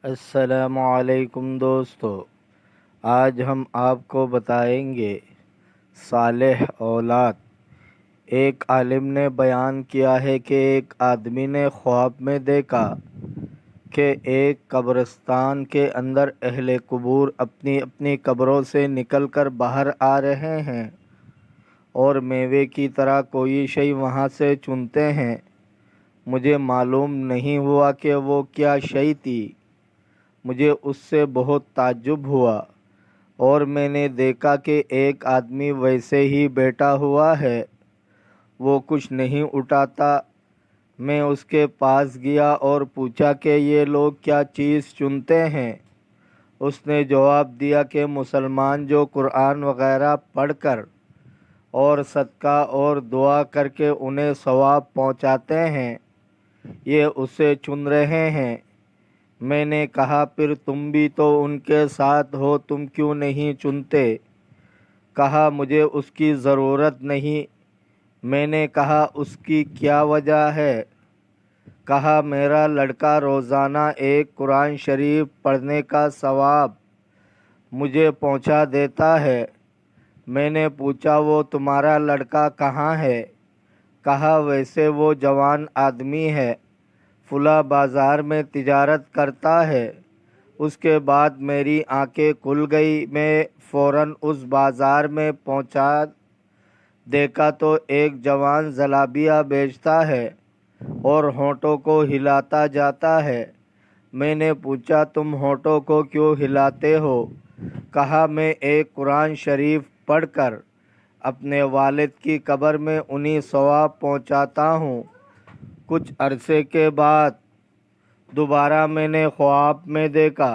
السلام علیکم دوستو، آج ہم آپ کو بتائیں گے صالح اولاد۔ ایک عالم نے بیان کیا ہے کہ ایک آدمی نے خواب میں دیکھا کہ ایک قبرستان کے اندر اہل قبور اپنی اپنی قبروں سے نکل کر باہر آ رہے ہیں اور میوے کی طرح کوئی شے وہاں سے چنتے ہیں۔ مجھے معلوم نہیں ہوا کہ وہ کیا شے تھی۔ مجھے اس سے بہت تعجب ہوا اور میں نے دیکھا کہ ایک آدمی ویسے ہی بیٹھا ہوا ہے، وہ کچھ نہیں اٹھاتا۔ میں اس کے پاس گیا اور پوچھا کہ یہ لوگ کیا چیز چنتے ہیں؟ اس نے جواب دیا کہ مسلمان جو قرآن وغیرہ پڑھ کر اور صدقہ اور دعا کر کے انہیں ثواب پہنچاتے ہیں، یہ اسے چن رہے ہیں۔ میں نے کہا پھر تم بھی تو ان کے ساتھ ہو، تم کیوں نہیں چنتے؟ کہا مجھے اس کی ضرورت نہیں۔ میں نے کہا اس کی کیا وجہ ہے؟ کہا میرا لڑکا روزانہ ایک قرآن شریف پڑھنے کا ثواب مجھے پہنچا دیتا ہے۔ میں نے پوچھا وہ تمہارا لڑکا کہاں ہے؟ کہا ویسے وہ جوان آدمی ہے، فلاں بازار میں تجارت کرتا ہے۔ اس کے بعد میری آنکھیں کھل گئی۔ میں فوراً اس بازار میں پہنچا، دیکھا تو ایک جوان جلابیاں بیچتا ہے اور ہونٹوں کو ہلاتا جاتا ہے۔ میں نے پوچھا تم ہونٹوں کو کیوں ہلاتے ہو؟ کہا میں ایک قرآن شریف پڑھ کر اپنے والد کی قبر میں انہیں ثواب پہنچاتا ہوں۔ کچھ عرصے کے بعد دوبارہ میں نے خواب میں دیکھا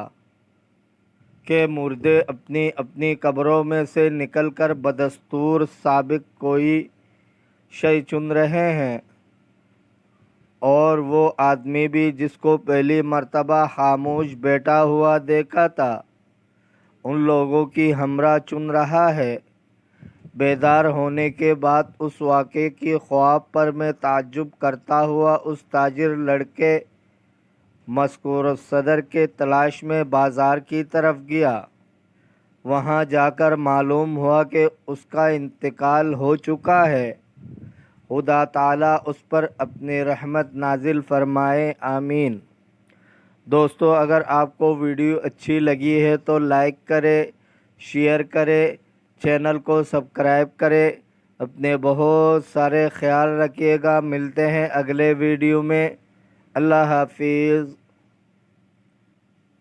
کہ مردے اپنی اپنی قبروں میں سے نکل کر بدستور سابق کوئی شے چن رہے ہیں، اور وہ آدمی بھی جس کو پہلی مرتبہ خاموش بیٹھا ہوا دیکھا تھا، ان لوگوں کی ہمراہ چن رہا ہے۔ بیدار ہونے کے بعد اس واقعے کی خواب پر میں تعجب کرتا ہوا اس تاجر لڑکے مذکور الصدر کے تلاش میں بازار کی طرف گیا۔ وہاں جا کر معلوم ہوا کہ اس کا انتقال ہو چکا ہے۔ خدا تعالیٰ اس پر اپنی رحمت نازل فرمائے، آمین۔ دوستو، اگر آپ کو ویڈیو اچھی لگی ہے تو لائک کرے، شیئر کرے، چینل کو سبسکرائب کرے۔ اپنے بہت سارے خیال رکھیے گا۔ ملتے ہیں اگلے ویڈیو میں۔ اللہ حافظ۔